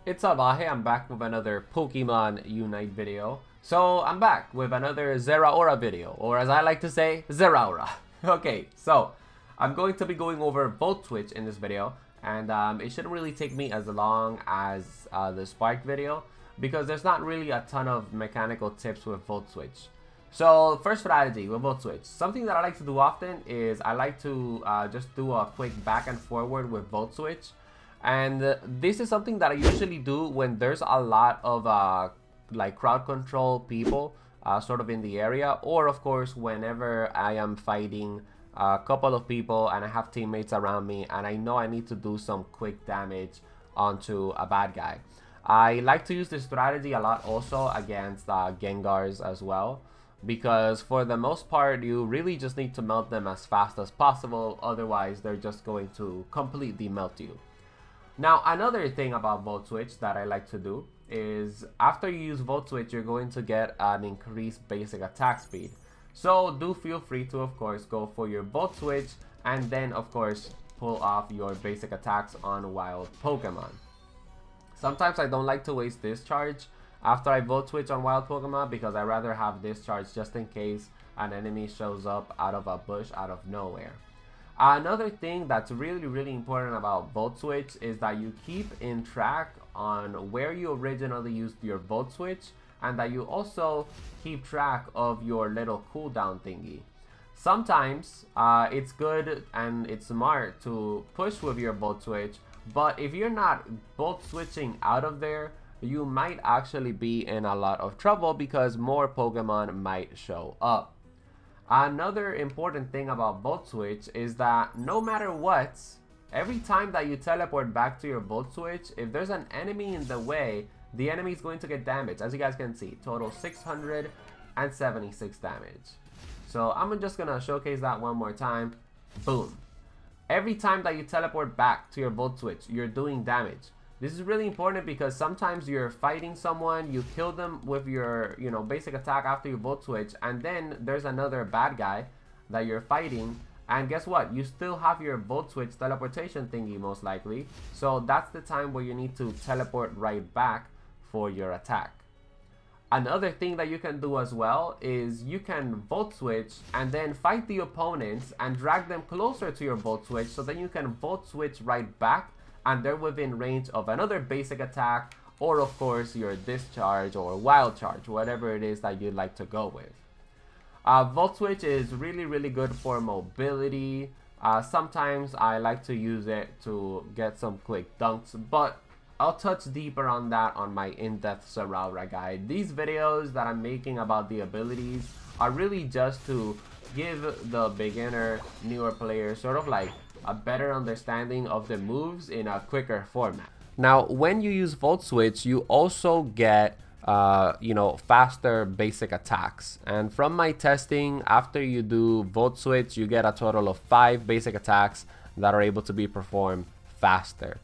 It's Abahe, I'm back with another Pokemon Unite video. So I'm back with another ZERAORA video, or as I like to say, ZERAORA. Okay, so I'm going to be going over Volt Switch in this video, and it shouldn't really take me as long as the Spark video, because there's not really a ton of mechanical tips with Volt Switch. So first strategy with Volt Switch, something that I like to do often is I like to just do a quick back and forward with Volt Switch. And this is something that I usually do when there's a lot of like crowd control people sort of in the area, or of course whenever I am fighting a couple of people and I have teammates around me and I know I need to do some quick damage onto a bad guy. I like to use this strategy a lot also against Gengars as well, because for the most part you really just need to melt them as fast as possible, otherwise they're just going to completely melt you. Now, another thing about Volt Switch that I like to do is after you use Volt Switch, you're going to get an increased basic attack speed. So do feel free to, of course, go for your Volt Switch and then, of course, pull off your basic attacks on wild Pokemon. Sometimes I don't like to waste discharge after I Volt Switch on wild Pokemon because I rather have discharge just in case an enemy shows up out of a bush out of nowhere. Another thing that's really important about Volt Switch is that you keep in track on where you originally used your Volt Switch, and that you also keep track of your little cooldown thingy. Sometimes it's good and it's smart to push with your Volt Switch, but if you're not Volt Switching out of there, you might actually be in a lot of trouble because more Pokemon might show up. Another important thing about Volt Switch is that no matter what, every time that you teleport back to your Volt Switch, if there's an enemy in the way, the enemy is going to get damage. As you guys can see, total 676 damage. So I'm just gonna showcase that one more time. Boom. Every time that you teleport back to your Volt Switch, you're doing damage. This is really important because sometimes you're fighting someone, you kill them with your, basic attack after you Volt Switch, and then there's another bad guy that you're fighting, and guess what? You still have your Volt Switch teleportation thingy most likely, so that's the time where you need to teleport right back for your attack. Another thing that you can do as well is you can Volt Switch and then fight the opponents and drag them closer to your Volt Switch, so then you can Volt Switch right back and they're within range of another basic attack, or of course your discharge or wild charge, whatever it is that you'd like to go with. Volt Switch is really good for mobility. Sometimes I like to use it to get some quick dunks, but I'll touch deeper on that on my in-depth ZERAORA guide. These videos that I'm making about the abilities are really just to give the beginner, newer players sort of like a better understanding of the moves in a quicker format. Now, when you use Volt Switch, you also get faster basic attacks. And from my testing, after you do Volt Switch, you get a total of 5 basic attacks that are able to be performed faster.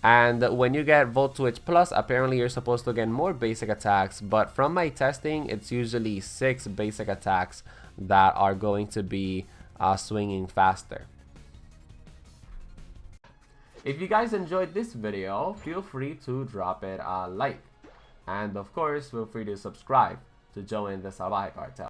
And when you get Volt Switch Plus, apparently you're supposed to get more basic attacks, but from my testing, it's usually 6 basic attacks that are going to be swinging faster. If you guys enjoyed this video, feel free to drop it a like. And of course, feel free to subscribe to join the Sabay Cartel.